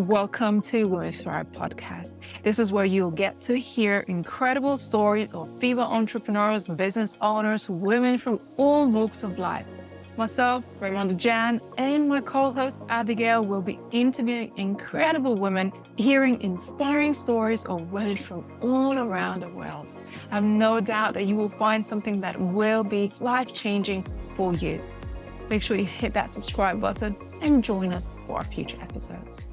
Welcome to Women Thrive podcast. This is where you'll get to hear incredible stories of female entrepreneurs, business owners, women from all walks of life. Myself, Raymond Jan, and my co-host Abigail will be interviewing incredible women, hearing inspiring stories of women from all around the world. I have no doubt that you will find something that will be life-changing for you. Make sure you hit that subscribe button and join us for our future episodes.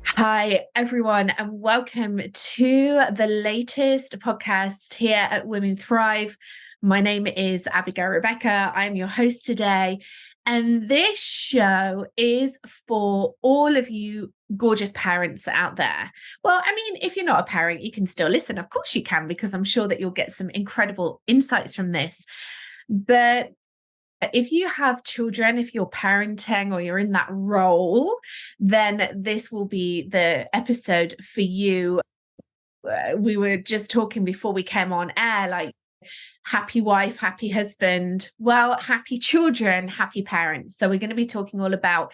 Hi, everyone, and welcome to the latest podcast here at Women Thrive. My name is Abigail Rebecca. I'm your host today. And this show is for all of you gorgeous parents out there. Well, I mean, if you're not a parent, you can still listen. Of course you can, because I'm sure that you'll get some incredible insights from this. But if you have children, if you're parenting or you're in that role, then this will be the episode for you. We were just talking before we came on air, like happy wife, happy husband, well, happy children, happy parents. So we're going to be talking all about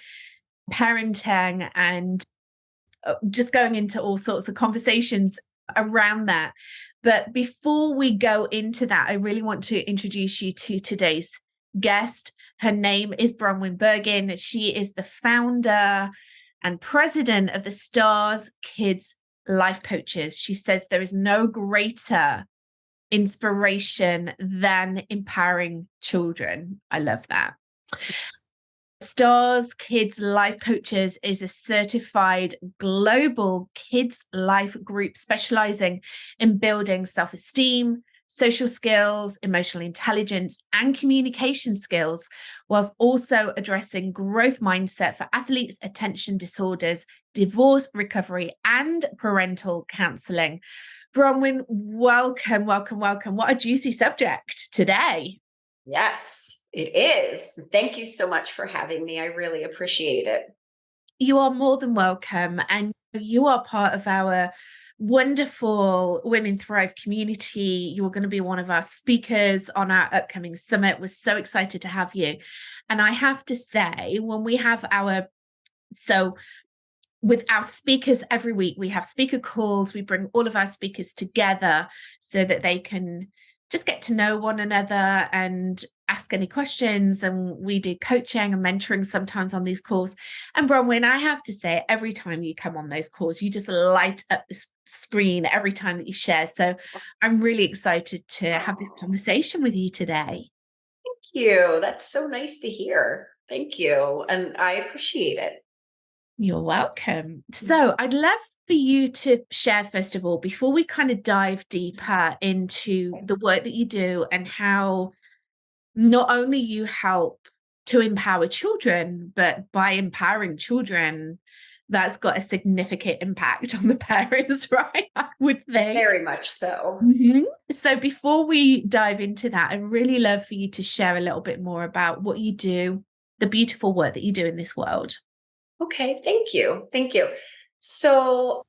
parenting and just going into all sorts of conversations around that. But before we go into that, I really want to introduce you to today's guest. Her name is Bronwyn Bergen. She is the founder and president of the Stars Kids Life Coaches. She says there is no greater inspiration than empowering children. I love that. Stars Kids Life Coaches is a certified global kids life group specializing in building self-esteem, social skills, emotional intelligence, and communication skills, whilst also addressing growth mindset for athletes, attention disorders, divorce recovery, and parental counseling. Bronwyn, welcome. What a juicy subject today. Yes, it is. Thank you so much for having me. I really appreciate it. You are more than welcome. And you are part of our wonderful Women Thrive community. You're going to be one of our speakers on our upcoming summit. We're so excited to have you. And I have to say, when we have with our speakers every week, we have speaker calls. We bring all of our speakers together so that they can just get to know one another and ask any questions. And we do coaching and mentoring sometimes on these calls. And Bronwyn, I have to say, every time you come on those calls, you just light up the screen every time that you share. So I'm really excited to have this conversation with you today. Thank you. That's so nice to hear. Thank you. And I appreciate it. You're welcome. So I'd love for you to share, first of all, before we kind of dive deeper into the work that you do and how not only you help to empower children, but by empowering children, that's got a significant impact on the parents, right? I would think. Very much so. Mm-hmm. So before we dive into that, I'd really love for you to share a little bit more about what you do, the beautiful work that you do in this world. Okay, thank you. Thank you. So,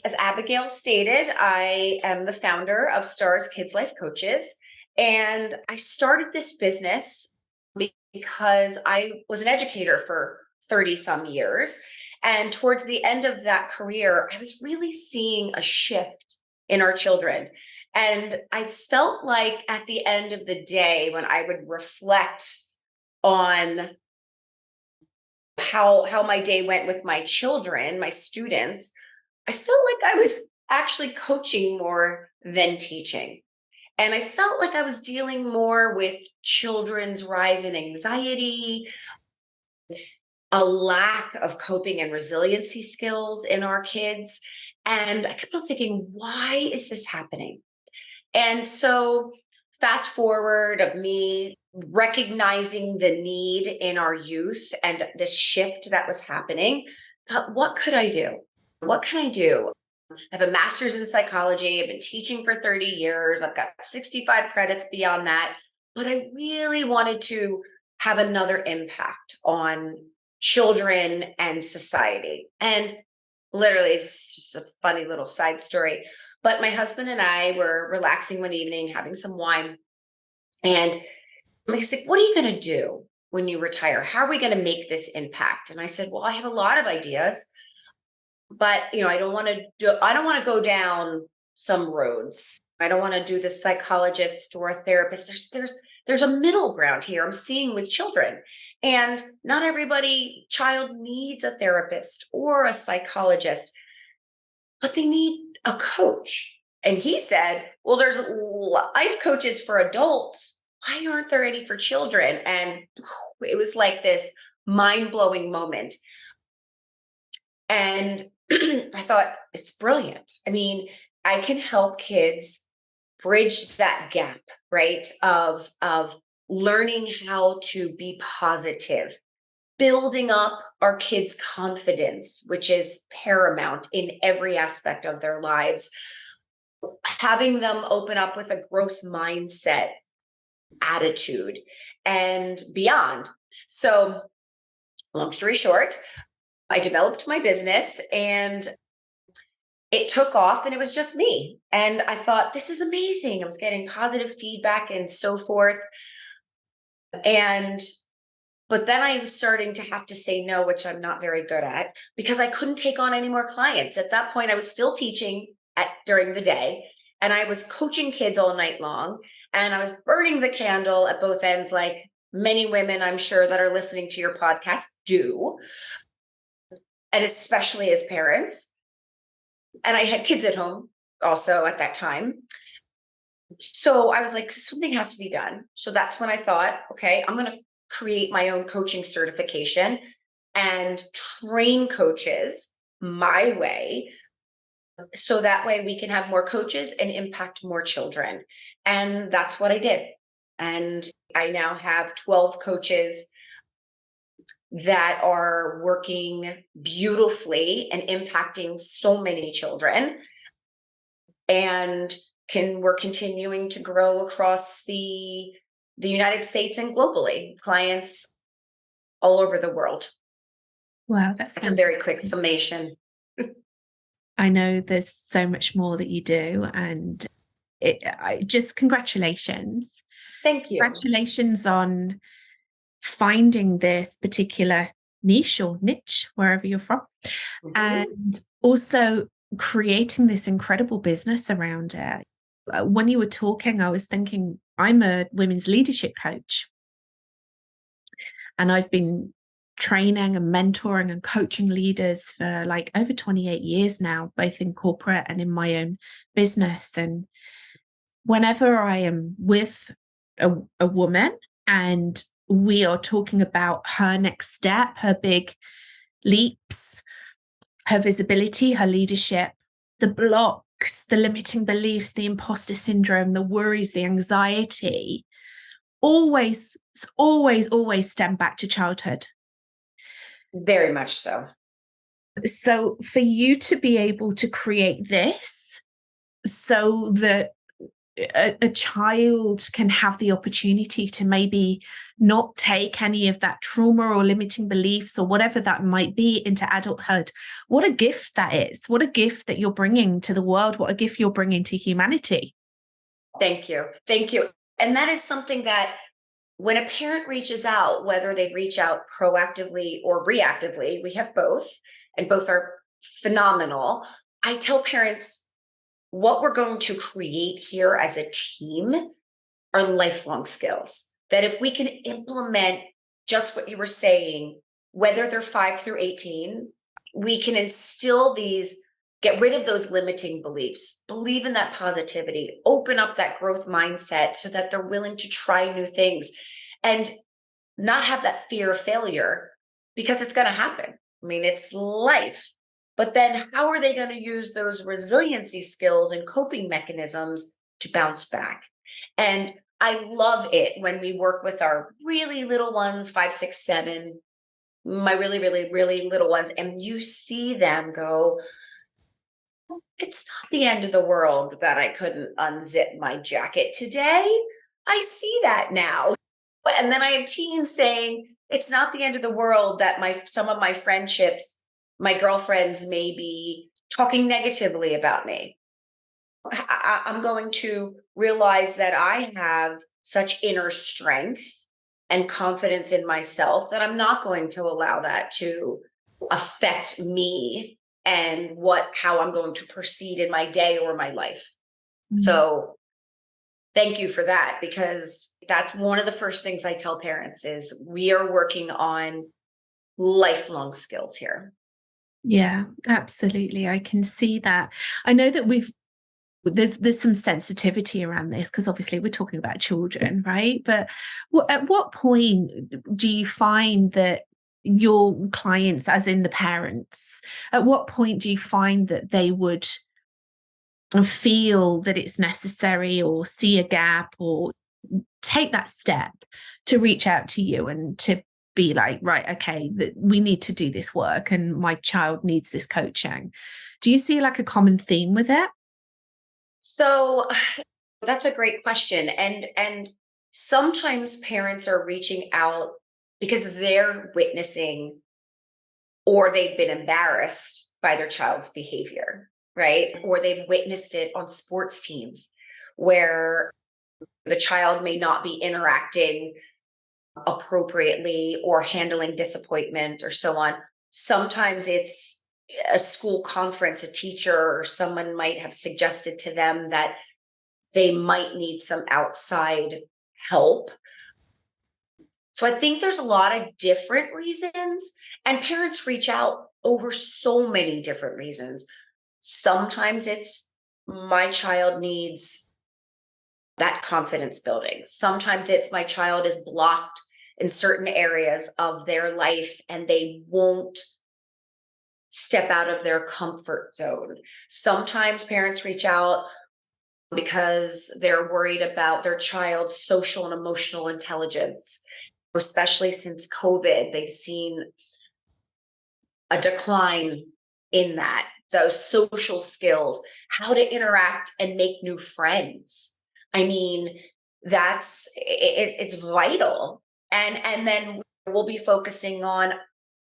as Abigail stated, I am the founder of Stars Kids Life Coaches, and I started this business because I was an educator for 30 some years. And towards the end of that career, I was really seeing a shift in our children. And I felt like at the end of the day, when I would reflect on how my day went with my children, my students, I felt like I was actually coaching more than teaching. And I felt like I was dealing more with children's rise in anxiety, a lack of coping and resiliency skills in our kids. And I kept on thinking, why is this happening? And so fast forward of me recognizing the need in our youth and this shift that was happening, what could I do? What can I do? I have a master's in psychology. I've been teaching for 30 years. I've got 65 credits beyond that. But I really wanted to have another impact on children and society. And literally, it's just a funny little side story. But my husband and I were relaxing one evening, having some wine. And he's like, what are you going to do when you retire? How are we going to make this impact? And I said, well, I have a lot of ideas. but I don't want to go down some roads. I don't want to do the psychologist or a therapist. There's a middle ground here I'm seeing with children. And not everybody child needs a therapist or a psychologist, but they need a coach. And he said, well, there's life coaches for adults. Why aren't there any for children? And it was like this mind-blowing moment. And I thought, it's brilliant. I mean, I can help kids bridge that gap, right? Of learning how to be positive, building up our kids' confidence, which is paramount in every aspect of their lives, having them open up with a growth mindset, attitude, and beyond. So, long story short, I developed my business and it took off, and it was just me. And I thought, this is amazing. I was getting positive feedback and so forth. But then I was starting to have to say no, which I'm not very good at, because I couldn't take on any more clients. At that point, I was still teaching during the day, and I was coaching kids all night long, and I was burning the candle at both ends, like many women I'm sure that are listening to your podcast do, and especially as parents. And I had kids at home also at that time. So I was like, something has to be done. So that's when I thought, okay, I'm going to create my own coaching certification and train coaches my way. So that way we can have more coaches and impact more children. And that's what I did. And I now have 12 coaches that are working beautifully and impacting so many children. And we're continuing to grow across the United States and globally, clients all over the world. Wow, that's a very quick summation. I know there's so much more that you do, and just congratulations. Thank you. Congratulations on finding this particular niche or niche, wherever you're from, and also creating this incredible business around it. When you were talking, I was thinking, I'm a women's leadership coach, and I've been training and mentoring and coaching leaders for like over 28 years now, both in corporate and in my own business. And whenever I am with a woman and we are talking about her next step, her big leaps, her visibility, her leadership, the blocks, the limiting beliefs, the imposter syndrome, the worries, the anxiety, always stem back to childhood. Very much so. So for you to be able to create this so that a child can have the opportunity to maybe not take any of that trauma or limiting beliefs or whatever that might be into adulthood, what a gift that is. What a gift that you're bringing to the world. What a gift you're bringing to humanity. Thank you. Thank you. And that is something that when a parent reaches out, whether they reach out proactively or reactively, we have both, and both are phenomenal. I tell parents, what we're going to create here as a team are lifelong skills that if we can implement just what you were saying, whether they're 5 through 18, we can instill these, get rid of those limiting beliefs, believe in that positivity, open up that growth mindset so that they're willing to try new things and not have that fear of failure, because it's going to happen. I mean, it's life. But then how are they going to use those resiliency skills and coping mechanisms to bounce back? And I love it when we work with our really little ones, 5, 6, 7, my really, really, really little ones, and you see them go, it's not the end of the world that I couldn't unzip my jacket today. I see that now. And then I have teens saying, it's not the end of the world that some of my friendships, my girlfriends may be talking negatively about me. I'm going to realize that I have such inner strength and confidence in myself that I'm not going to allow that to affect me and how I'm going to proceed in my day or my life. Mm. So thank you for that, because that's one of the first things I tell parents is we are working on lifelong skills here. Yeah, absolutely. I can see that. I know that there's some sensitivity around this because obviously we're talking about children, right? But at what point do you find that your clients, as in the parents, at what point do you find that they would feel that it's necessary or see a gap or take that step to reach out to you and to be like, right, okay, we need to do this work and my child needs this coaching? Do you see like a common theme with it? So that's a great question. And sometimes parents are reaching out because they're witnessing or they've been embarrassed by their child's behavior, right? Or they've witnessed it on sports teams where the child may not be interacting appropriately or handling disappointment or so on. Sometimes it's a school conference, a teacher or someone might have suggested to them that they might need some outside help. So I think there's a lot of different reasons, and parents reach out over so many different reasons. Sometimes it's my child needs that confidence building. Sometimes it's my child is blocked in certain areas of their life and they won't step out of their comfort zone. Sometimes parents reach out because they're worried about their child's social and emotional intelligence, especially since COVID. They've seen a decline in that, those social skills, how to interact and make new friends. I mean, it's vital. And then we'll be focusing on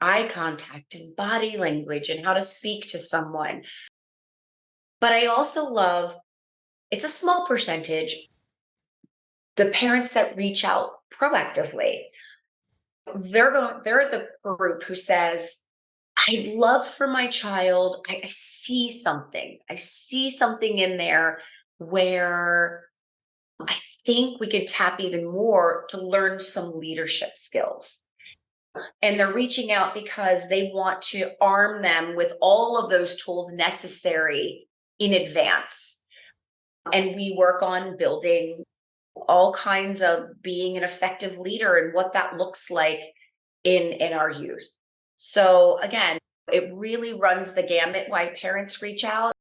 eye contact and body language and how to speak to someone. But I also love, it's a small percentage, the parents that reach out proactively. They're the group who says, I'd love for my child, I see something. I see something in there where I think we could tap even more to learn some leadership skills. And they're reaching out because they want to arm them with all of those tools necessary in advance. And we work on building all kinds of being an effective leader and what that looks like in our youth. So again, it really runs the gamut why parents reach out.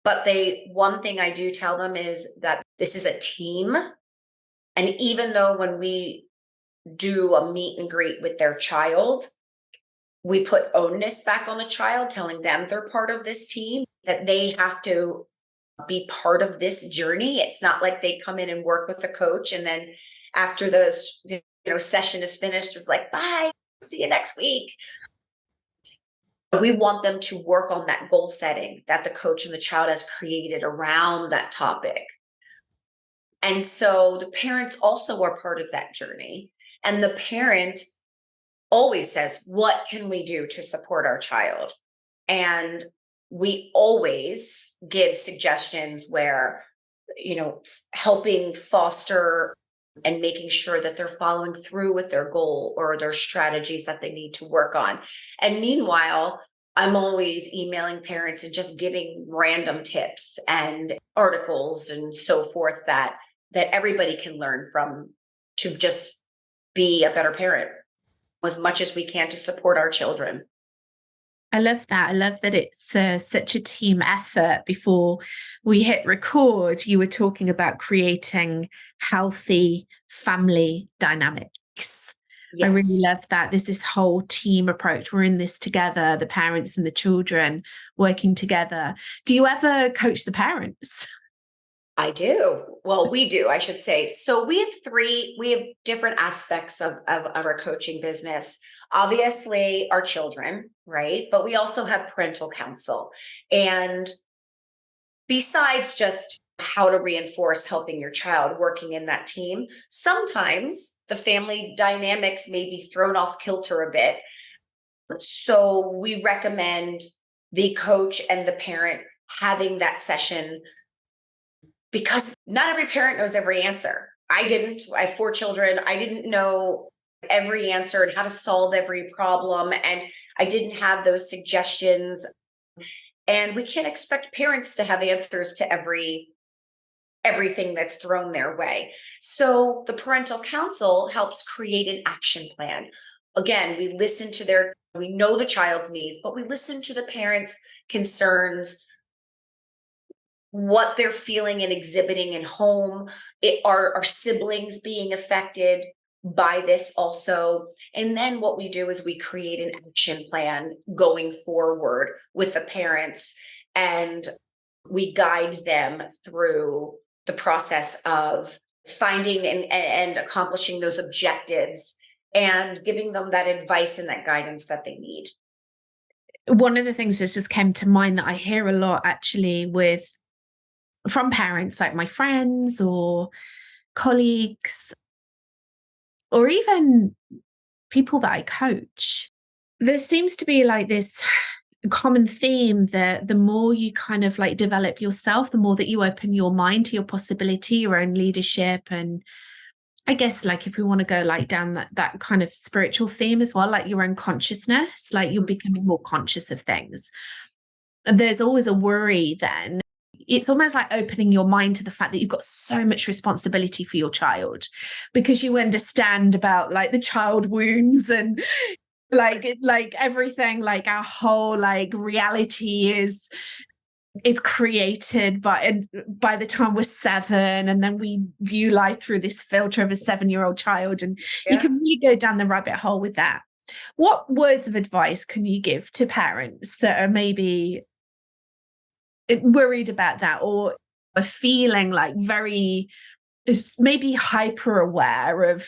But one thing I do tell them is that this is a team. And even though when we do a meet and greet with their child, we put onus back on the child, telling them they're part of this team, that they have to be part of this journey. It's not like they come in and work with a coach and then after the session is finished, it's like, bye, see you next week. We want them to work on that goal setting that the coach and the child has created around that topic. And so the parents also are part of that journey. And the parent always says, what can we do to support our child? And we always give suggestions where, helping foster and making sure that they're following through with their goal or their strategies that they need to work on. And meanwhile, I'm always emailing parents and just giving random tips and articles and so forth that everybody can learn from to just be a better parent as much as we can to support our children. I love that. I love that it's such a team effort. Before we hit record, you were talking about creating healthy family dynamics. Yes. I really love that. There's this whole team approach. We're in this together, the parents and the children working together. Do you ever coach the parents? I do. Well, we do, I should say. So we have different aspects of our coaching business. Obviously, our children, right? But we also have parental counsel. And besides just how to reinforce helping your child working in that team, sometimes the family dynamics may be thrown off kilter a bit. So we recommend the coach and the parent having that session, because not every parent knows every answer. I didn't. I have 4 children. I didn't know every answer and how to solve every problem. And I didn't have those suggestions. And we can't expect parents to have answers to everything that's thrown their way. So the parental council helps create an action plan. Again, we know the child's needs, but we listen to the parents' concerns, what they're feeling and exhibiting in home. Are siblings being affected by this also? And then what we do is we create an action plan going forward with the parents, and we guide them through the process of finding and accomplishing those objectives and giving them that advice and that guidance that they need. One of the things that just came to mind that I hear a lot actually from parents, like my friends or colleagues, or even people that I coach, there seems to be like this common theme that the more you kind of like develop yourself, the more that you open your mind to your possibility, your own leadership. And I guess like if we want to go like down that kind of spiritual theme as well, like your own consciousness, like you're becoming more conscious of things. And there's always a worry then. It's almost like opening your mind to the fact that you've got so much responsibility for your child, because you understand about like the child wounds and like everything, like our whole like reality is created by the time we're 7, and then we view life through this filter of a 7-year-old child, and you can really go down the rabbit hole with that. What words of advice can you give to parents that are maybe worried about that, or are feeling like very maybe hyper aware of,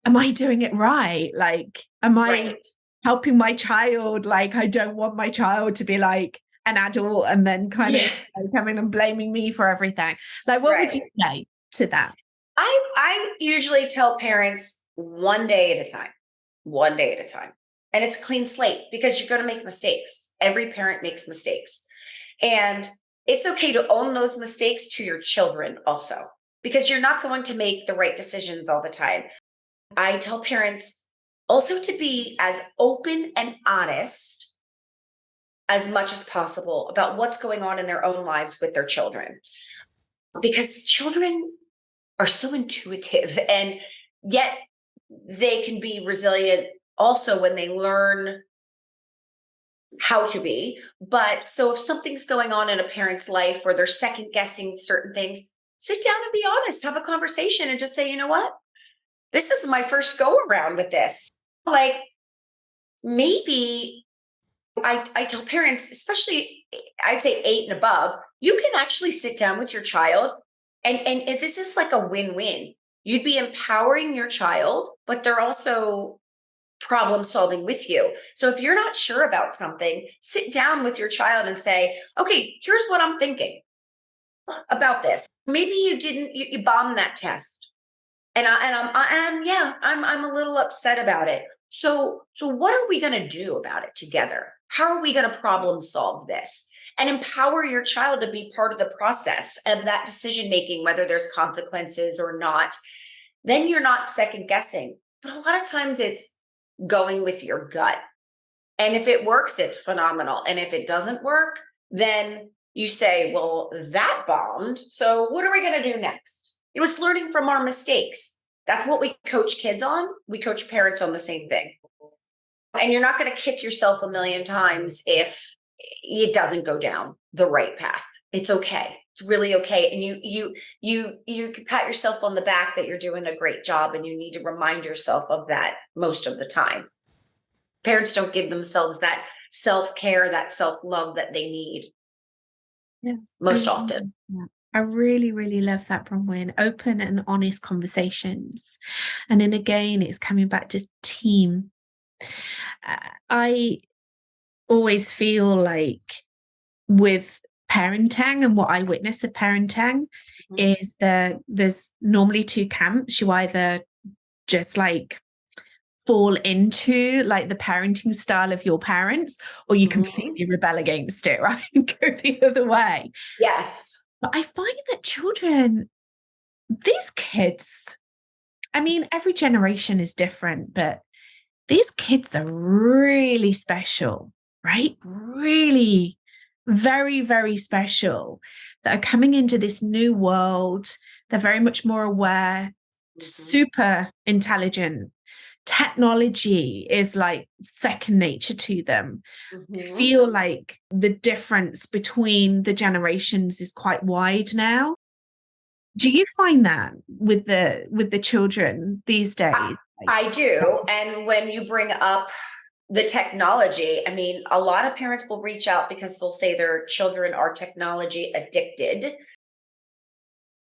am I doing it right? Like, am I helping my child? Like, I don't want my child to be like an adult and then kind of like coming and blaming me for everything. Like, what would you say to that? I usually tell parents one day at a time. And it's clean slate, because you're going to make mistakes. Every parent makes mistakes. And it's okay to own those mistakes to your children also, because you're not going to make the right decisions all the time. I tell parents also to be as open and honest as much as possible about what's going on in their own lives with their children, because children are so intuitive, and yet they can be resilient also when they learn how to be. But so if something's going on in a parent's life where they're second guessing certain things, sit down and be honest, have a conversation and just say, you know what? This is my first go around with this. Like, maybe I tell parents, especially I'd say 8 and above, you can actually sit down with your child, and this is like a win-win. You'd be empowering your child, but they're also problem solving with you. So if you're not sure about something, sit down with your child and say, okay, here's what I'm thinking about this. Maybe you bombed that test. And I'm a little upset about it. So what are we going to do about it together? How are we going to problem solve this? And empower your child to be part of the process of that decision making, whether there's consequences or not. Then you're not second guessing. But a lot of times it's going with your gut. And if it works, it's phenomenal. And if it doesn't work, then you say, well, that bombed. So what are we going to do next? It's learning from our mistakes. That's what we coach kids on. We coach parents on the same thing. And you're not going to kick yourself a million times if it doesn't go down the right path. It's okay. It's really okay. And you can pat yourself on the back that you're doing a great job, and you need to remind yourself of that most of the time. Parents don't give themselves that self-care, that self-love that they need most often. Yeah. I really, really love that, Bronwyn. Open and honest conversations. And then again, it's coming back to team. I always feel like with parenting, and what I witness of parenting is that there's normally 2 camps. You either just like fall into like the parenting style of your parents, or you completely rebel against it, right? And go the other way. Yes. But I find that children, these kids, I mean, every generation is different, but these kids are really special, right? Really very, very special, that are coming into this new world. They're very much more aware, super intelligent. Technology is like second nature to them. I feel like the difference between the generations is quite wide now. Do you find that with the children these days? I do. And when you bring up the technology, I mean, a lot of parents will reach out because they'll say their children are technology addicted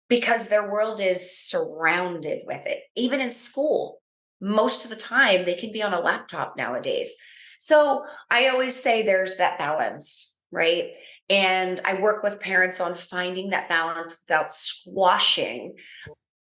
because their world is surrounded with it. Even in school, most of the time they can be on a laptop nowadays. So I always say there's that balance, right? And I work with parents on finding that balance without squashing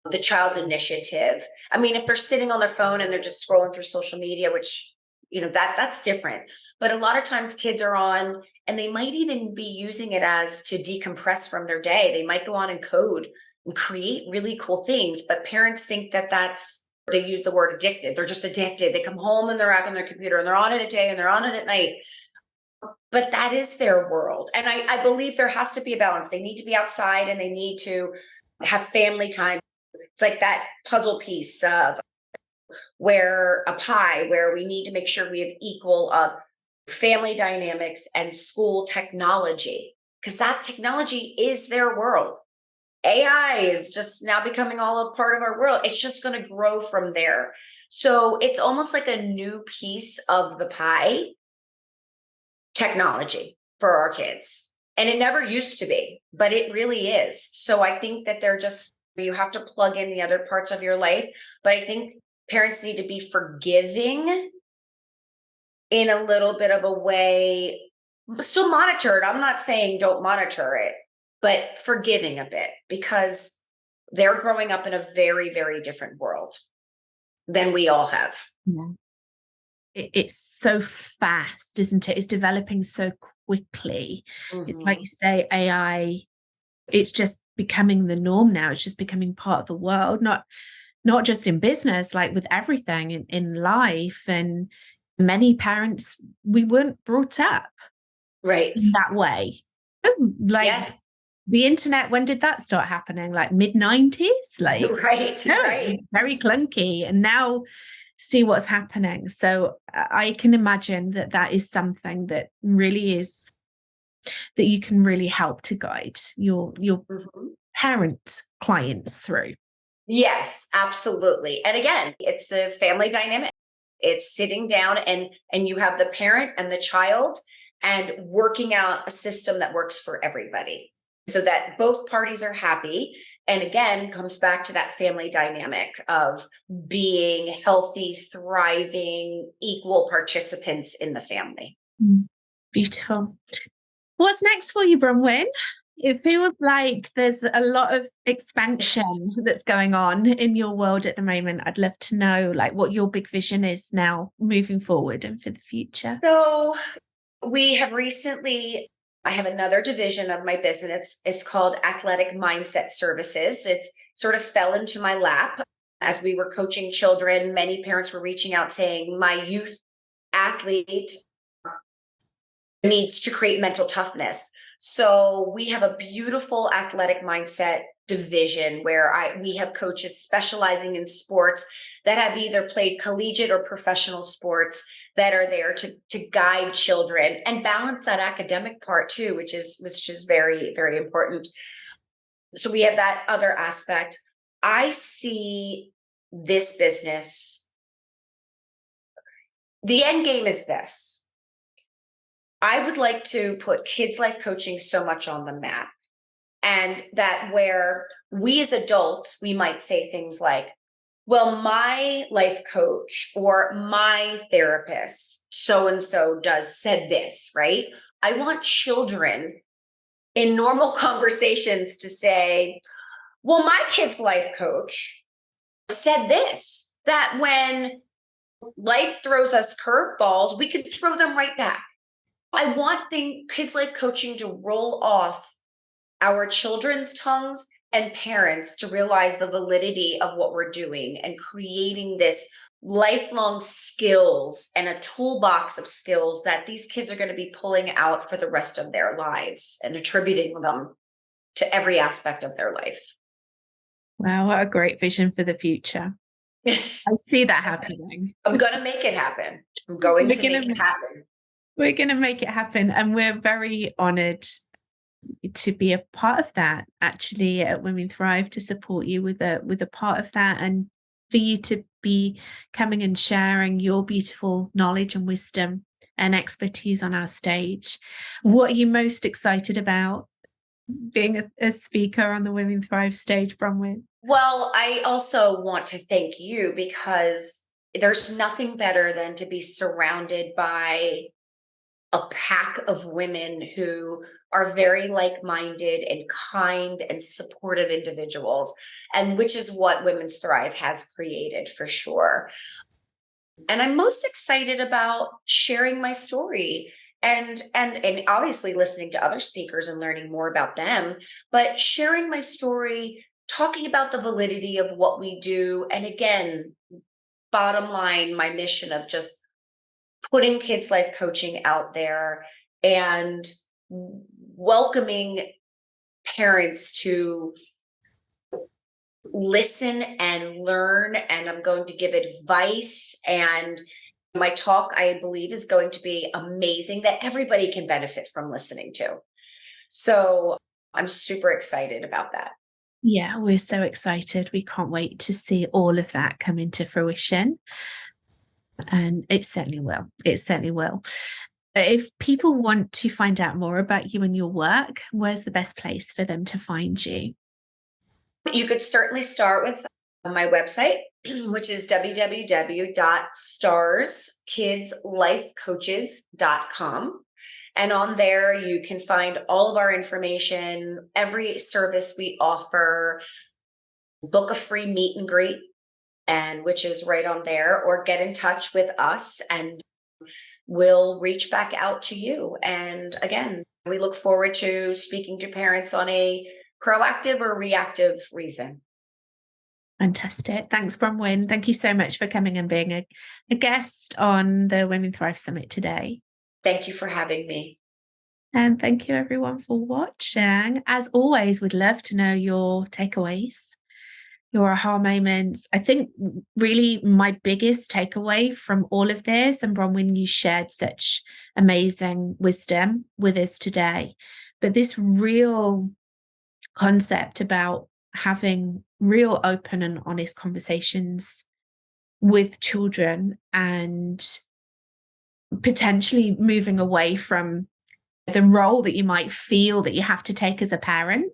the child's initiative. I mean, if they're sitting on their phone and they're just scrolling through social media, which, that's different. But a lot of times kids are on and they might even be using it as to decompress from their day. They might go on and code and create really cool things, but parents think that they use the word addicted. They're just addicted. They come home and they're on their computer and they're on it at day and they're on it at night. But that is their world. And I believe there has to be a balance. They need to be outside and they need to have family time. It's like that puzzle piece of where we need to make sure we have equal of family dynamics and school technology, because that technology is their world. AI is just now becoming all a part of our world. It's just going to grow from there. So it's almost like a new piece of the pie, technology for our kids. And it never used to be, but it really is. So I think that you have to plug in the other parts of your life. But I think parents need to be forgiving in a little bit of a way, still monitor it. I'm not saying don't monitor it, but forgiving a bit, because they're growing up in a very, very different world than we all have. Yeah. It's so fast, isn't it? It's developing so quickly. It's like you say, AI, it's just becoming the norm now. It's just becoming part of the world, not just in business, like with everything in life. And many parents, we weren't brought up right in that way. Yes. The internet, when did that start happening? Like mid-90s? Like right. It's very clunky. And now see what's happening. So I can imagine that is something that really is, that you can really help to guide your parent clients through. Yes, absolutely. And again, it's a family dynamic. It's sitting down and you have the parent and the child and working out a system that works for everybody so that both parties are happy. And again, comes back to that family dynamic of being healthy, thriving, equal participants in the family. Beautiful. What's next for you, Bronwyn? It feels like there's a lot of expansion that's going on in your world at the moment. I'd love to know like what your big vision is now moving forward and for the future. So I have another division of my business. It's called Athletic Mindset Services. It sort of fell into my lap as we were coaching children. Many parents were reaching out saying, my youth athlete needs to create mental toughness. So we have a beautiful athletic mindset division where we have coaches specializing in sports that have either played collegiate or professional sports that are there to guide children and balance that academic part too, which is very, very important. So we have that other aspect. I see this business, the end game is this. I would like to put kids' life coaching so much on the map, and that where we as adults, we might say things like, well, my life coach or my therapist, so-and-so said this, right? I want children in normal conversations to say, well, my kid's life coach said this, that when life throws us curveballs, we can throw them right back. I want kids life coaching to roll off our children's tongues and parents to realize the validity of what we're doing and creating this lifelong skills and a toolbox of skills that these kids are going to be pulling out for the rest of their lives and attributing them to every aspect of their life. Wow, what a great vision for the future. I see that happening. I'm going to make it happen. I'm going to make it happen. We're going to make it happen. And we're very honored to be a part of that, actually, at Women Thrive, to support you with a part of that, and for you to be coming and sharing your beautiful knowledge and wisdom and expertise on our stage. What are you most excited about being a speaker on the Women Thrive stage, Bronwyn? Well, I also want to thank you, because there's nothing better than to be surrounded by a pack of women who are very like-minded and kind and supportive individuals, and which is what Women's Thrive has created for sure. And I'm most excited about sharing my story and obviously listening to other speakers and learning more about them, but sharing my story, talking about the validity of what we do. And again, bottom line, my mission of just putting kids life coaching out there and welcoming parents to listen and learn. And I'm going to give advice, and my talk, I believe, is going to be amazing, that everybody can benefit from listening to. So I'm super excited about that. Yeah, we're so excited. We can't wait to see all of that come into fruition. And it certainly will. It certainly will. If people want to find out more about you and your work, where's the best place for them to find you? You could certainly start with my website, which is www.starskidzlifecoaches.com. And on there, you can find all of our information, every service we offer, book a free meet and greet, and which is right on there, or get in touch with us and we'll reach back out to you. And again, we look forward to speaking to parents on a proactive or reactive reason. Fantastic. Thanks, Bronwyn. Thank you so much for coming and being a guest on the Women Thrive Summit today. Thank you for having me. And thank you everyone for watching. As always, we'd love to know your takeaways, your aha moments. I think really my biggest takeaway from all of this, and Bronwyn, you shared such amazing wisdom with us today, but this real concept about having real open and honest conversations with children, and potentially moving away from the role that you might feel that you have to take as a parent,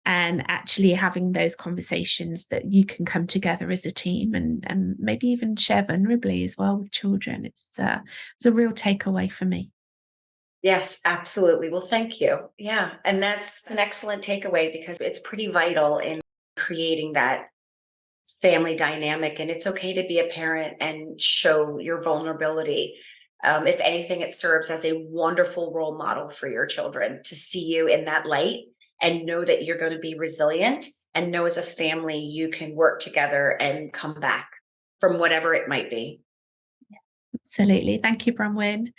and actually having those conversations that you can come together as a team and maybe even share vulnerably as well with children. It's a real takeaway for me. Yes, absolutely. Well, thank you. Yeah. And that's an excellent takeaway, because it's pretty vital in creating that family dynamic. And it's okay to be a parent and show your vulnerability. If anything, it serves as a wonderful role model for your children to see you in that light and know that you're going to be resilient, and know as a family you can work together and come back from whatever it might be. Absolutely. Thank you, Bronwyn.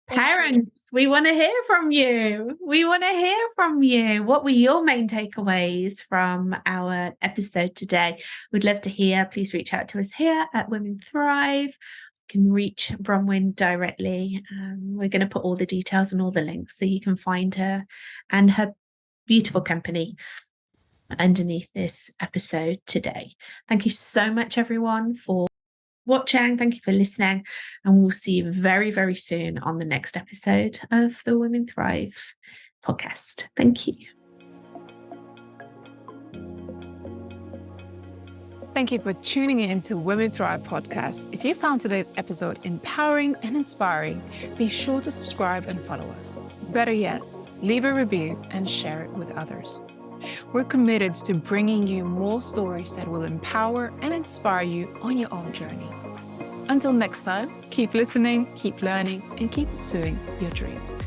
Parents, we want to hear from you. We want to hear from you. What were your main takeaways from our episode today? We'd love to hear. Please reach out to us here at Women Thrive. You can reach Bronwyn directly. We're going to put all the details and all the links so you can find her and her beautiful company underneath this episode today. Thank you so much, everyone, for watching. Thank you for listening, and we'll see you very, very soon on the next episode of the Women Thrive podcast. Thank you. Thank you for tuning in to Women Thrive podcast. If you found today's episode empowering and inspiring, be sure to subscribe and follow us. Better yet, leave a review and share it with others. We're committed to bringing you more stories that will empower and inspire you on your own journey. Until next time, keep listening, keep learning, and keep pursuing your dreams.